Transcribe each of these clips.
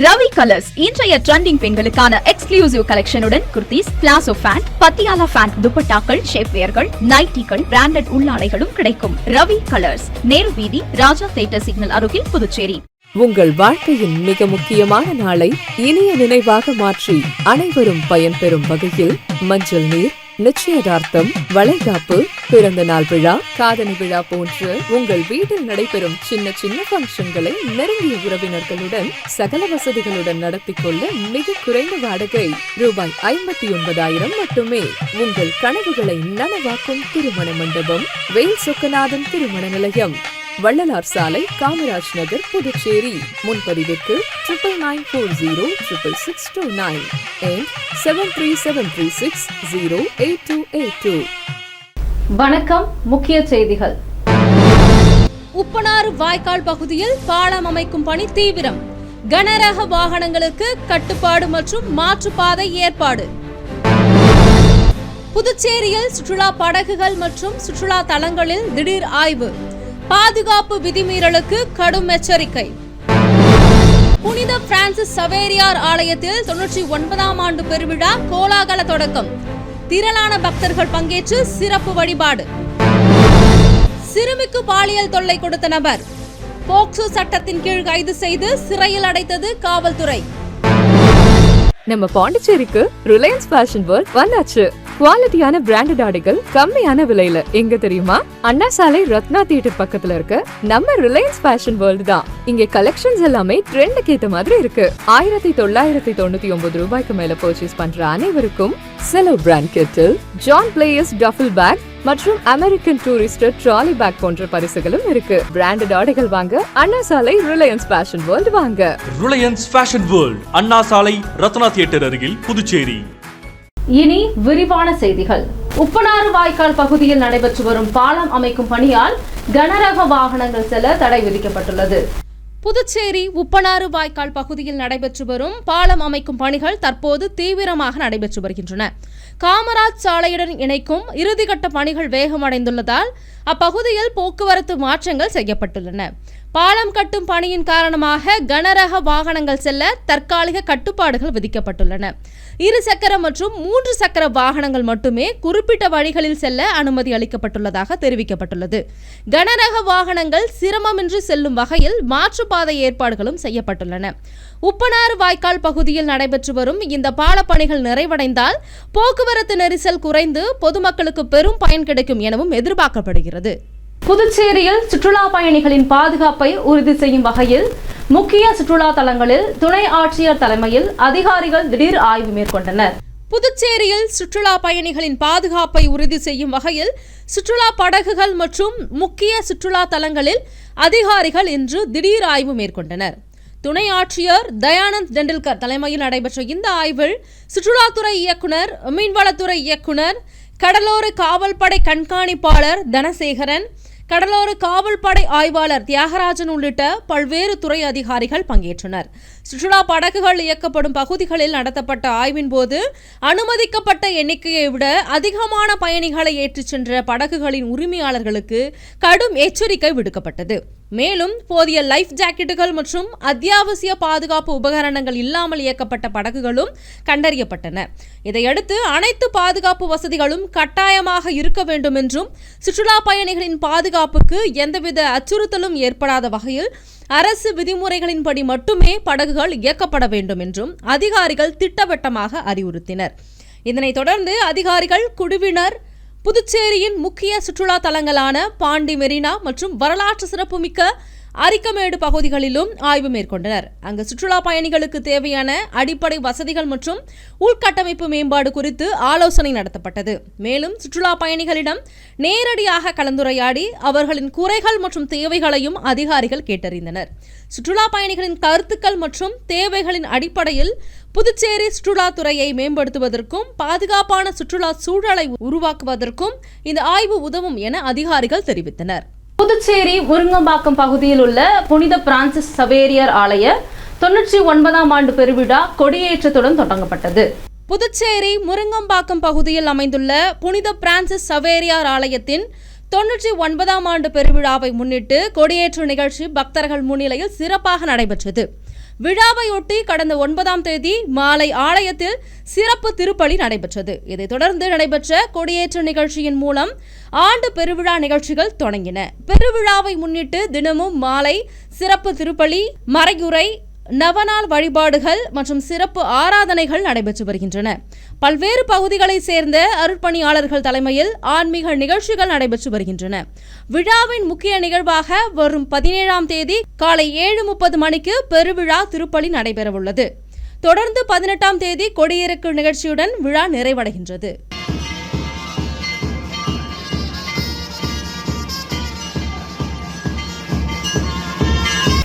Ravi colours இன்றைய trending பெண்களுக்கான exclusive கலெக்ஷனுடன் kurtis, palazzo pant, Patiala pant, துப்பட்டாக்கள், ஷேப்வேர்கள், நைட்டிகள், பிராண்டட் உள்ளாடைகளும் கிடைக்கும். ரவி கலர்ஸ், நேரு வீதி, ராஜா தியேட்டர் சிக்னல் அருகில், புதுச்சேரி. உங்கள் வாழ்க்கையின் மிக முக்கியமான நாளை இனிய நினைவாக மாற்றி அனைவரும் பயன்பெறும் வகையில் மஞ்சள் நீர், நிச்சயதார்த்தம், வளைகாப்பு, பிறந்த நாள் விழா, காதணி விழா போன்று உங்கள் வீட்டில் நடைபெறும் சின்ன சின்ன பங்கன்களை நெருங்கிய உறவினர்களுடன் சகல வசதிகளுடன் நடத்திக் கொள்ள மிக குறைந்த வாடகை ரூபாய் 59,000 மட்டுமே. உங்கள் கனவுகளை நனவாக்கும் திருமண மண்டபம் வேல் சொக்கநாதன் திருமண நிலையம், வள்ளலார் சாலை, காமராஜ் நகர், புதுச்சேரி. முன்பதிவிற்கு 99406629 and 737360822. வணக்கம். முக்கிய செய்திகள். உப்பனாறு வாய்க்கால் பகுதியில் பாலம் அமைக்கும் பணி தீவிரம். கனரக வாகனங்களுக்கு கட்டுப்பாடு மற்றும் மாற்றுப்பாதை ஏற்பாடு. புதுச்சேரியில் சுற்றுலா படகுகள் மற்றும் சுற்றுலா தலங்களில் திடீர் ஆய்வு. பாதுகாப்பு விதிமீறலுக்கு கடும் எச்சரிக்கை. புனித பிரான்சிஸ் சவேரியார் ஆலயத்தில் 99ஆம் ஆண்டு பெருவிழா கோலாகல தொடக்கம். திரளான பக்தர்கள் பங்கேற்று சிறப்பு வழிபாடு. சிறுமிக்கு பாலியல் தொல்லை கொடுத்த நபர் போக்சோ சட்டத்தின் கீழ் கைது செய்து சிறையில் அடைத்தது காவல்துறை. நம்ம பாண்டிச்சேரிக்கு ரிலையன்ஸ் ஃபேஷன் வேர்ல்ட் வந்தாச்சு. குவாலிட்டியான பிராண்டட் ஆடைகள் கம்மியான விலையில. எங்க தெரியுமா? அண்ணா சாலை ரத்னா தியேட்டர் பக்கத்துல இருக்க நம்ம ரிலையன்ஸ் ஃபேஷன் வேர்ல்ட் தான். இங்க கலெக்ஷன்ஸ் எல்லாமே ட்ரெண்டுக்கு ஏத்த மாதிரி இருக்கு. 1999 ரூபாய்க்கு மேல பர்ச்சேஸ் பண்ற அனைவருக்கும் Cello brand kettle, John Players duffel bag மற்றும் அமெரிக்கன் டூரிஸ்டர் ட்ராலி பேக் போன்ற பரிசுகளும் இருக்கு. பிராண்டட் ஆடைகள் வாங்க Anna Salai Reliance fashion world வாங்க. Reliance fashion world, Anna Salai Ratna theatre அருகில், புதுச்சேரி. இனி விரிவான செய்திகள். உப்பனாறு வாய்க்கால் பகுதியில் நடைபெற்று வரும் பாலம் அமைக்கும் பணியால் கனரக வாகனங்கள் செல்ல தடை விதிக்கப்பட்டுள்ளது. புதுச்சேரி உப்பனாறு வாய்க்கால் பகுதியில் நடைபெற்று வரும் பாலம் அமைக்கும் பணிகள் தற்போது தீவிரமாக நடைபெற்று வருகின்றன. காமராஜ் சாலையுடன் இணைக்கும் இறுதிக்கட்ட பணிகள் வேகமடைந்துள்ளதால் அப்பகுதியில் போக்குவரத்து மாற்றங்கள் செய்யப்பட்டுள்ளன. பாலம் கட்டும் பணியின் காரணமாக கனரக வாகனங்கள் செல்ல தற்காலிக கட்டுப்பாடுகள் விதிக்கப்பட்டுள்ளன. 2 சக்கர மற்றும் 3 சக்கர வாகனங்கள் மட்டுமே குறிப்பிட்ட வழிகளில் செல்ல அனுமதி அளிக்கப்பட்டுள்ளதாக தெரிவிக்கப்பட்டுள்ளது. கனரக வாகனங்கள் சிரமமின்றி செல்லும் வகையில் மாற்றுப்பாதை ஏற்பாடுகளும் செய்யப்பட்டுள்ளன. உப்பனாறு வாய்க்கால் பகுதியில் நடைபெற்று வரும் இந்த பாலப்பணிகள் நிறைவடைந்தால் போக்குவரத்து நெரிசல் குறைந்து பொதுமக்களுக்கு பெரும் பயன் கிடைக்கும் எனவும் எதிர்பார்க்கப்படுகிறது. புதுச்சேரியில் சுற்றுலா பயணிகளின் பாதுகாப்பை உறுதி செய்யும் வகையில் முக்கிய சுற்றுலா தலங்களில் துணை ஆட்சியர் தலைமையில் அதிகாரிகள் திடீர் ஆய்வு மேற்கொண்டனர். புதுச்சேரியில் சுற்றுலா பயணிகளின் பாதுகாப்பை உறுதி செய்யும் வகையில் சுற்றுலா படகுகள் மற்றும் முக்கிய சுற்றுலா தலங்களில் அதிகாரிகள் இன்று திடீர் ஆய்வு மேற்கொண்டனர். துணை ஆட்சியர் தயானந்த் டெண்டுல்கர் தலைமையில் நடைபெற்ற இந்த ஆய்வில் சுற்றுலாத்துறை இயக்குனர், மீன்வளத்துறை இயக்குனர், கடலோர காவல்படை கண்காணிப்பாளர் தனசேகரன், கடலோர காவல்படை ஆய்வாளர் தியாகராஜன் உள்ளிட்ட பல்வேறு துறை அதிகாரிகள் பங்கேற்றனர். சுற்றுலா படகுகள் இயக்கப்படும் பகுதிகளில் நடத்தப்பட்ட ஆய்வின் போது அனுமதிக்கப்பட்ட எண்ணிக்கையை விட அதிகமான பயணிகளை ஏற்றிச் சென்ற படகுகளின் உரிமையாளர்களுக்கு கடும் எச்சரிக்கை விடுக்கப்பட்டது. மேலும் போதிய லைஃப் ஜாக்கெட்டுகள் மற்றும் அத்தியாவசிய பாதுகாப்பு உபகரணங்கள் இல்லாமல் இயக்கப்பட்ட படகுகளும் கண்டறியப்பட்டன. இதையடுத்து அனைத்து பாதுகாப்பு வசதிகளும் கட்டாயமாக இருக்க வேண்டும் என்றும் சுற்றுலா பயணிகளின் பாதுகாப்புக்கு எந்தவித அச்சுறுத்தலும் ஏற்படாத வகையில் அரசு விதிமுறைகளின்படி மட்டுமே படகுகள் இயக்கப்பட வேண்டும் என்றும் அதிகாரிகள் திட்டவட்டமாக அறிவுறுத்தினர். இதனைத் தொடர்ந்து அதிகாரிகள் குழுவினர் புதுச்சேரியின் முக்கிய சுற்றுலா தலங்களான பாண்டி மெரினா மற்றும் வரலாற்று சிறப்புமிக்க அரிக்கமேடு பகுதிகளிலும் ஆய்வு மேற்கொண்டனர். அங்கு சுற்றுலா பயணிகளுக்கு தேவையான அடிப்படை வசதிகள் மற்றும் உள்கட்டமைப்பு மேம்பாடு குறித்து ஆலோசனை நடத்தப்பட்டது. மேலும் சுற்றுலா பயணிகளிடம் நேரடியாக கலந்துரையாடி அவர்களின் குறைகள் மற்றும் தேவைகளையும் அதிகாரிகள் கேட்டறிந்தனர். சுற்றுலா பயணிகளின் கருத்துக்கள் மற்றும் தேவைகளின் அடிப்படையில் புதுச்சேரி சுற்றுலாத்துறையை மேம்படுத்துவதற்கும் பாதுகாப்பான சுற்றுலா சூழலை உருவாக்குவதற்கும் இந்த ஆய்வு உதவும் என அதிகாரிகள் தெரிவித்தனர். புதுச்சேரி முருங்கம்பாக்கம் பகுதியில் உள்ள புனித பிரான்சிஸ் சவேரியார் ஆலய 99ஆம் ஆண்டு பெருவிழா கொடியேற்றத்துடன் தொடங்கப்பட்டது. புதுச்சேரி முருங்கம்பாக்கம் பகுதியில் அமைந்துள்ள புனித பிரான்சிஸ் சவேரியார் ஆலயத்தின் 99ஆம் ஆண்டு பெருவிழாவை முன்னிட்டு கொடியேற்று நிகழ்ச்சி பக்தர்கள் முன்னிலையில் சிறப்பாக நடைபெற்றது. விழாவையொட்டி கடந்த 9ஆம் தேதி மாலை ஆலயத்தில் சிறப்பு திருப்பலி நடைபெற்றது. இதைத் தொடர்ந்து நடைபெற்ற கொடியேற்ற நிகழ்ச்சியின் மூலம் ஆண்டு பெருவிழா நிகழ்ச்சிகள் தொடங்கின. பெருவிழாவை முன்னிட்டு தினமும் மாலை சிறப்பு திருப்பலி, மறையுறை, நவநாள் வழிபாடுகள் மற்றும் சிறப்பு ஆராதனைகள் நடைபெற்று வருகின்றன. பல்வேறு பகுதிகளைச் சேர்ந்த அருட்பணியாளர்கள் தலைமையில் ஆன்மீக நிகழ்ச்சிகள் நடைபெற்று வருகின்றன. விழாவின் முக்கிய நிகழ்வாக வரும் 17ஆம் தேதி காலை 7:30 மணிக்கு பெருவிழா திருப்பலி நடைபெறவுள்ளது. தொடர்ந்து 18ஆம் தேதி கொடியிறக்கு நிகழ்ச்சியுடன் விழா நிறைவடைகின்றது.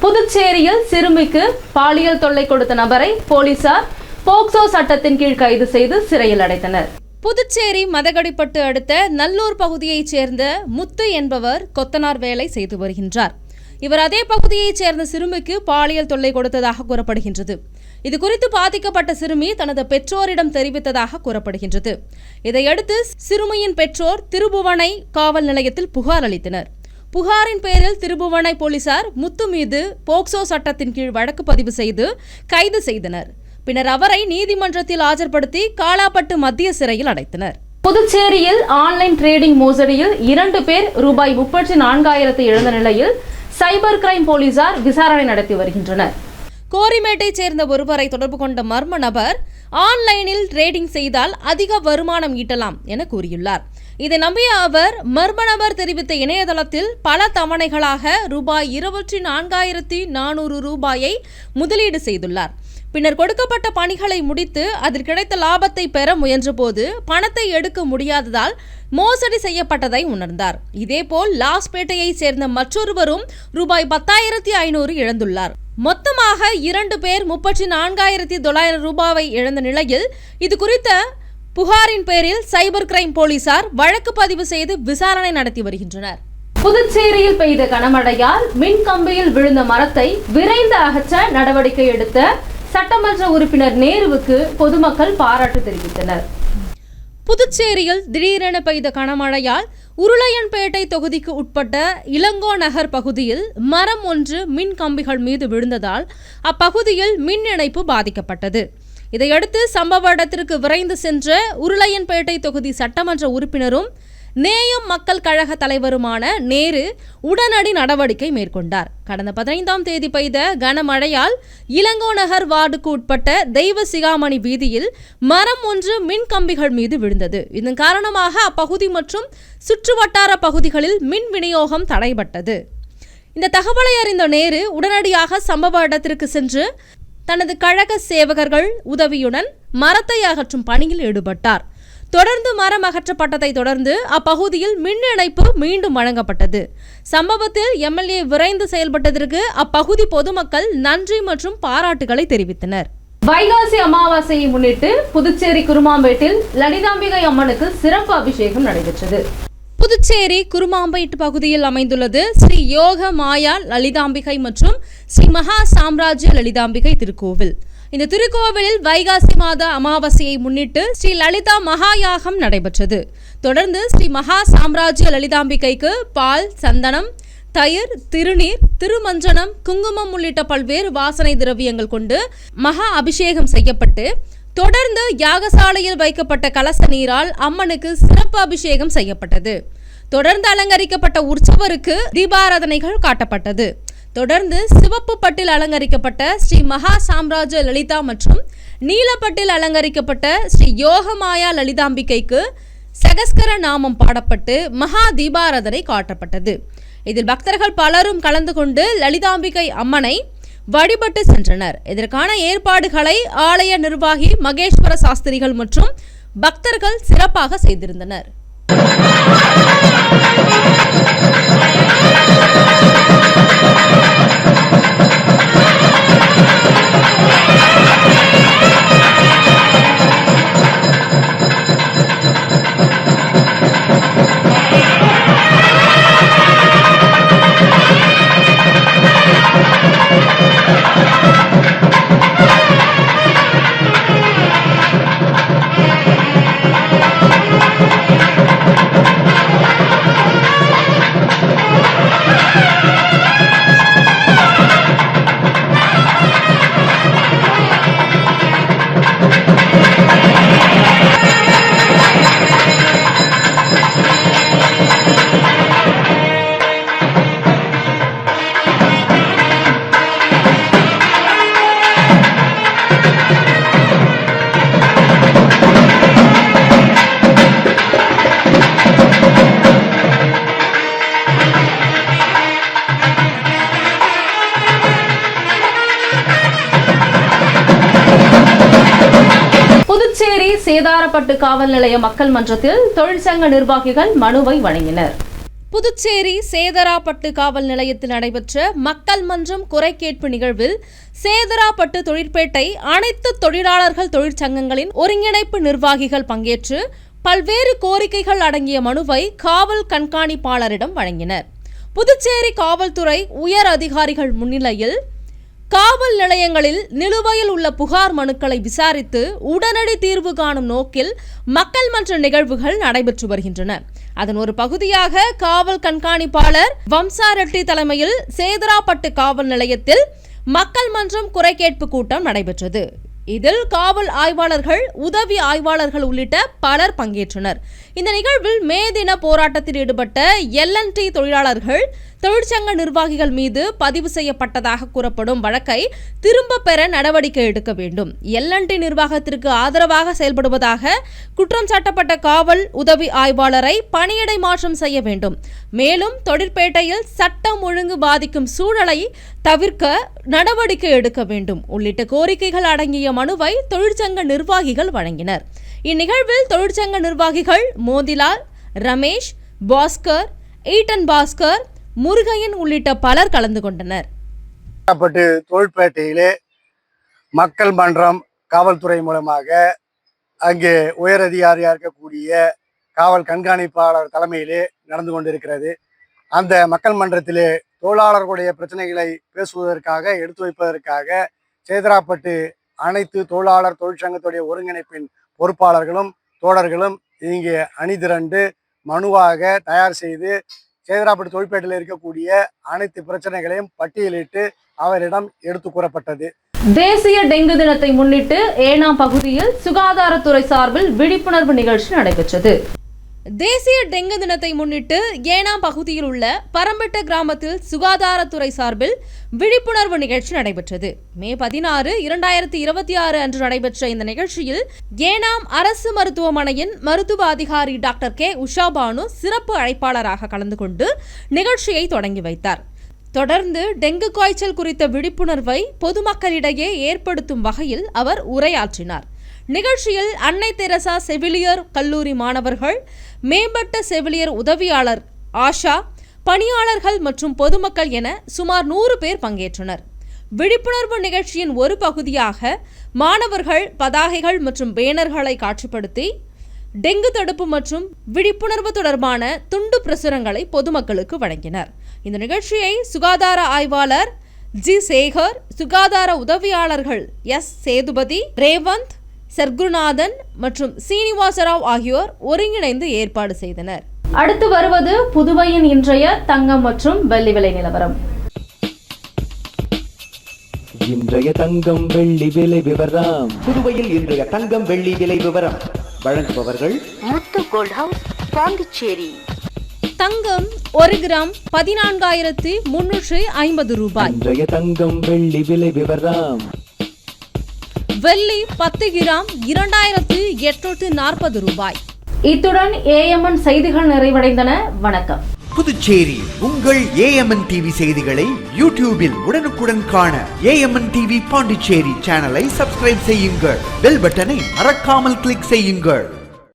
புதுச்சேரியில் சிறுமிக்கு பாலியல் தொல்லை கொடுத்த நபரை போலீசார் போக்சோ சட்டத்தின் கீழ் கைது செய்து சிறையில் அடைத்தனர். புதுச்சேரி மதகடிப்பட்டு அடுத்த நல்லூர் பகுதியைச் சேர்ந்த முத்து என்பவர் கொத்தனார் வேலை செய்து வருகின்றார். இவர் அதே பகுதியைச் சேர்ந்த சிறுமிக்கு பாலியல் தொல்லை கொடுத்ததாக கூறப்படுகின்றது. இதுகுறித்து பாதிக்கப்பட்ட சிறுமி தனது பெற்றோரிடம் தெரிவித்ததாக கூறப்படுகின்றது. இதையடுத்து சிறுமியின் பெற்றோர் திருபுவனை காவல் நிலையத்தில் புகார் அளித்தனர். புகாரின் பேரில் திருபுவனை போலீசார் முத்து மீது போக்சோ சட்டத்தின் கீழ் வழக்கு பதிவு செய்து கைது செய்தனர். பின்னர் அவரை நீதிமன்றத்தில் ஆஜர்படுத்தி காலாப்பட்டு மத்திய சிறையில் அடைத்தனர். புதுச்சேரியில் ஆன்லைன் டிரேடிங் மோசடியில் 2 பேர் ரூபாய் 34,000 இழந்த நிலையில் சைபர் கிரைம் போலீசார் விசாரணை நடத்தி வருகின்றனர். கோரிமேட்டைச் சேர்ந்த ஒருவரை தொடர்பு கொண்ட மர்ம நபர் ஆன்லைனில் டிரேடிங் செய்தால் அதிக வருமானம் ஈட்டலாம் என கூறியுள்ளார். இதை நம்பிய அவர் மர்ம நபர் தெரிவித்த இணையதளத்தில் பல தவணைகளாக ரூபாய் 24,400 ரூபாயை முதலீடு செய்துள்ளார். பின்னர் கொடுக்கப்பட்ட பணிகளை முடித்து அதில் கிடைத்த லாபத்தை பெற முயன்றபோது பணத்தை எடுக்க முடியாததால் மோசடி செய்யப்பட்டதை உணர்ந்தார். இதேபோல் லாஸ்பேட்டையைச் சேர்ந்த மற்றொருவரும் ரூபாய் 10,500 இழந்துள்ளார். மொத்தமாக 2 பேர் 34,900 ரூபாயை இழந்த நிலையில் இது குறித்த புகாரின் பேரில் சைபர் கிரைம் போலீசார் வழக்கு பதிவு செய்து விசாரணை நடத்தி வருகின்றனர். புதுச்சேரியில் பெய்த கனமழையால் மின் கம்பியில் விழுந்த மரத்தை விரைந்து அகற்ற நடவடிக்கை எடுத்த சட்டமன்ற உறுப்பினர் நேருவுக்கு பொதுமக்கள் பாராட்டு தெரிவித்தனர். புதுச்சேரியில் திடீரென பெய்த கனமழையால் உருளையன்பேட்டை தொகுதிக்கு உட்பட்ட இளங்கோ நகர் பகுதியில் மரம் ஒன்று மின் கம்பிகள் மீது விழுந்ததால் அப்பகுதியில் மின் இணைப்பு பாதிக்கப்பட்டது. இதையடுத்து சம்பவ இடத்திற்கு விரைந்து சென்ற உருளையன்பேட்டை தொகுதி சட்டமன்ற உறுப்பினரும் நேயம் மக்கள் கழக தலைவருமான நேரு உடனடி நடவடிக்கை மேற்கொண்டார். கடந்த 15ஆம் தேதி பெய்த கனமழையால் இளங்கோ நகர் வார்டுக்கு உட்பட்ட தெய்வ சிகாமணி வீதியில் மரம் ஒன்று மின் கம்பிகள் மீது விழுந்தது. இதன் காரணமாக அப்பகுதி மற்றும் சுற்றுவட்டார பகுதிகளில் மின் விநியோகம் தடைபட்டது. இந்த தகவலை அறிந்த நேரு உடனடியாக சம்பவ இடத்திற்கு சென்று தனது கழக சேவகர்கள் உதவியுடன் மரத்தை அகற்றும் பணியில் ஈடுபட்டார். தொடர்ந்து மரம் அகற்றப்பட்டதை தொடர்ந்து அப்பகுதியில் மின் இணைப்பு மீண்டும் வழங்கப்பட்டது. சம்பவத்தில் எம்எல்ஏ விரைந்து செயல்பட்டதற்கு அப்பகுதி பொதுமக்கள் நன்றி மற்றும் பாராட்டுகளை தெரிவித்தனர். வைகாசி அமாவாசையை முன்னிட்டு புதுச்சேரி குருமாம்பேட்டில் லலிதாம்பிகை அம்மனுக்கு சிறப்பு அபிஷேகம் நடைபெற்றது. புதுச்சேரி குருமாம்பேட்டு பகுதியில் அமைந்துள்ளது ஸ்ரீ யோக மாயா லலிதாம்பிகை மற்றும் ஸ்ரீ மகா சாம்ராஜ்ய லலிதாம்பிகை திருக்கோவில். இந்த திருக்கோவிலில் வைகாசி மாத அமாவாசையை முன்னிட்டு ஸ்ரீ லலிதா மகாயாகம் நடைபெற்றது. தொடர்ந்து ஸ்ரீ மகா சாம்ராஜ்ய லலிதாம்பிகைக்கு பால், சந்தனம், தயிர், திருநீர், திருமஞ்சனம், குங்குமம் உள்ளிட்ட பல்வேறு வாசனை திரவியங்கள் கொண்டு மகா அபிஷேகம் செய்யப்பட்டு தொடர்ந்து யாகசாலையில் வைக்கப்பட்ட கலச நீரால் அம்மனுக்கு சிறப்பு அபிஷேகம் செய்யப்பட்டது. தொடர்ந்து அலங்கரிக்கப்பட்ட உற்சவருக்கு தீபாராதனைகள் காட்டப்பட்டது. தொடர்ந்து சிவப்பு பட்டில் அலங்கரிக்கப்பட்ட ஸ்ரீ மகா சாம்ராஜ்ய லலிதா மற்றும் நீலப்பட்டில் அலங்கரிக்கப்பட்ட ஸ்ரீ யோகமாயா லலிதாம்பிகைக்கு சகஸ்கர நாமம் பாடப்பட்டு மகா தீபாராதனை காட்டப்பட்டது. இதில் பக்தர்கள் பலரும் கலந்து கொண்டு லலிதாம்பிகை அம்மனை வழிபட்டு சென்றனர். இதற்கான ஏற்பாடுகளை ஆலய நிர்வாகி மகேஸ்வர சாஸ்திரிகள் மற்றும் பக்தர்கள் சிறப்பாக செய்திருந்தனர். சேதாரப்பட்டு காவல் நிலைய மக்கள் மன்றத்தில் தொழிற்சங்க நிர்வாகிகள் மனுவை வழங்கினர். புதுச்சேரி சேதராப்பட்டு காவல் நிலையத்தில் நடைபெற்ற மக்கள் மன்றம் குறை கேட்பு நிகழ்வில் சேதராப்பட்டு தொழிற்பேட்டை அனைத்து தொழிலாளர்கள் தொழிற்சங்கங்களின் ஒருங்கிணைப்பு நிர்வாகிகள் பங்கேற்று பல்வேறு கோரிக்கைகள் அடங்கிய மனுவை காவல் கண்காணிப்பாளரிடம் வழங்கினர். புதுச்சேரி காவல்துறை உயர் அதிகாரிகள் முன்னிலையில் காவல் நிலையங்களில் நிலுவையில் உள்ள புகார் மனுக்களை விசாரித்து உடனடி தீர்வு காணும் நோக்கில் மக்கள் மன்ற நிகழ்வுகள் நடைபெற்று வருகின்றன. அதன் ஒரு பகுதியாக காவல் கண்காணிப்பாளர் வம்சா ரெட்டி தலைமையில் சேதராப்பட்டு காவல் நிலையத்தில் மக்கள் மன்றம் குறை கேட்பு கூட்டம் நடைபெற்றது. இதில் காவல் ஆய்வாளர்கள், உதவி ஆய்வாளர்கள் உள்ளிட்ட பலர் பங்கேற்றனர். இந்த நிகழ்வில் மே தின போராட்டத்தில் ஈடுபட்ட LNT தொழிலாளர்கள் தொழிற்சங்க நிர்வாகிகள் மீது பதிவு செய்யப்பட்டதாக கூறப்படும் வழக்கை திரும்ப பெற நடவடிக்கை எடுக்க வேண்டும், LNT நிர்வாகத்திற்கு ஆதரவாக செயல்படுவதாக குற்றம் சாட்டப்பட்ட காவல் உதவி ஆய்வாளரை பணியிடை மாற்றம் செய்ய வேண்டும், மேலும் தொழிற்பேட்டையில் சட்டம் ஒழுங்கு பாதிக்கும் சூழலை தவிர்க்க நடவடிக்கை எடுக்க வேண்டும் உள்ளிட்ட கோரிக்கைகள் அடங்கிய மனுவை தொழிற்சங்க நிர்வாகிகள் வழங்கினர். இந்நிகழ்வில் தொழிற்சங்க நிர்வாகிகள் மோதிலால், ரமேஷ், பாஸ்கர், ஈட்டன் பாஸ்கர், முருகையன் உள்ளிட்ட பலர் கலந்து கொண்டனர். தொழிற்பேட்டையிலே மக்கள் மன்றம் காவல்துறை மூலமாக அங்கே உயர் அதிகாரியாக இருக்கக்கூடிய காவல் கண்காணிப்பாளர் தலைமையிலே நடந்து கொண்டிருக்கிறது. அந்த மக்கள் மன்றத்திலே தொழிலாளர்களுடைய பிரச்சனைகளை பேசுவதற்காக, எடுத்து வைப்பதற்காக சேதராப்பட்டு அனைத்து தொழிலாளர் தொழிற்சங்கத்துடைய ஒருங்கிணைப்பின் பொறுப்பாளர்களும் தோழர்களும் இங்கே அணிதிரண்டு மனுவாக தயார் செய்து சேதராப்பட்டு தொழிற்பேட்டையில் இருக்கக்கூடிய அனைத்து பிரச்சனைகளையும் பட்டியலிட்டு அவரிடம் எடுத்து கூறப்பட்டது. தேசிய டெங்கு தினத்தை முன்னிட்டு ஏனாம் பகுதியில் சுகாதாரத்துறை சார்பில் விழிப்புணர்வு நிகழ்ச்சி நடைபெற்றது. தேசிய டெங்கு தினத்தை முன்னிட்டு ஏனாம் பகுதியில் உள்ள பரம்பெட்ட கிராமத்தில் சுகாதாரத்துறை சார்பில் விழிப்புணர்வு நிகழ்ச்சி நடைபெற்றது. மே 16, 2026 அன்று நடைபெற்ற இந்த நிகழ்ச்சியில் ஏனாம் அரசு மருத்துவமனையின் மருத்துவ அதிகாரி டாக்டர் K. உஷாபானு சிறப்பு அழைப்பாளராக கலந்து கொண்டு நிகழ்ச்சியை தொடங்கி வைத்தார். தொடர்ந்து டெங்கு காய்ச்சல் குறித்த விழிப்புணர்வை பொதுமக்களிடையே ஏற்படுத்தும் வகையில் அவர் உரையாற்றினார். நிகழ்ச்சியில் அன்னை தெரசா செவிலியர் கல்லூரி மாணவர்கள், மேம்பட்ட செவிலியர் உதவியாளர் ஆஷா, பணியாளர்கள் மற்றும் பொதுமக்கள் என சுமார் 100 பேர் பங்கேற்றனர். விழிப்புணர்வு நிகழ்ச்சியின் ஒரு பகுதியாக மாணவர்கள் பதாகைகள் மற்றும் பேனர்களை காட்சிப்படுத்தி டெங்கு தடுப்பு மற்றும் விழிப்புணர்வு தொடர்பான துண்டு பிரசுரங்களை பொதுமக்களுக்கு வழங்கினர். இந்த நிகழ்ச்சியை சுகாதார ஆய்வாளர் G. சேகர், சுகாதார உதவியாளர்கள் S. சேதுபதி, ரேவந்த், சர்க்குநாதன் மற்றும் சீனிவாசராவ் ஆகியோர் ஒருங்கிணைந்து ஏற்பாடு செய்தனர். அடுத்து வருவது புதுவையின் இன்றைய தங்கம் மற்றும் வெள்ளி விலை நிலவரம். இன்றைய தங்கம் வெள்ளி விலை விவரம். புதுவையில் இன்றைய தங்கம் வெள்ளி விலை விவரம் வழங்குபவர்கள் முத்து கோல்ட் ஹவுஸ், பாண்டிச்சேரி. தங்கம் 1 கிராம் 14,350 ரூபாய். இன்றைய தங்கம் வெள்ளி விலை விவரம். வெள்ளி 10 கிராம் 2,840 ரூபாய். இத்துடன் AMN செய்திகள் நிறைவடைந்தன. வணக்கம். புதுச்சேரி உங்கள் AMN TV செய்திகளை யூடியூபில் உடனுக்குடன் காண AMN TV பாண்டிச்சேரி சேனலை சப்ஸ்கிரைப் செய்யுங்கள். பெல் பட்டனை மறக்காமல் கிளிக் செய்யுங்கள்.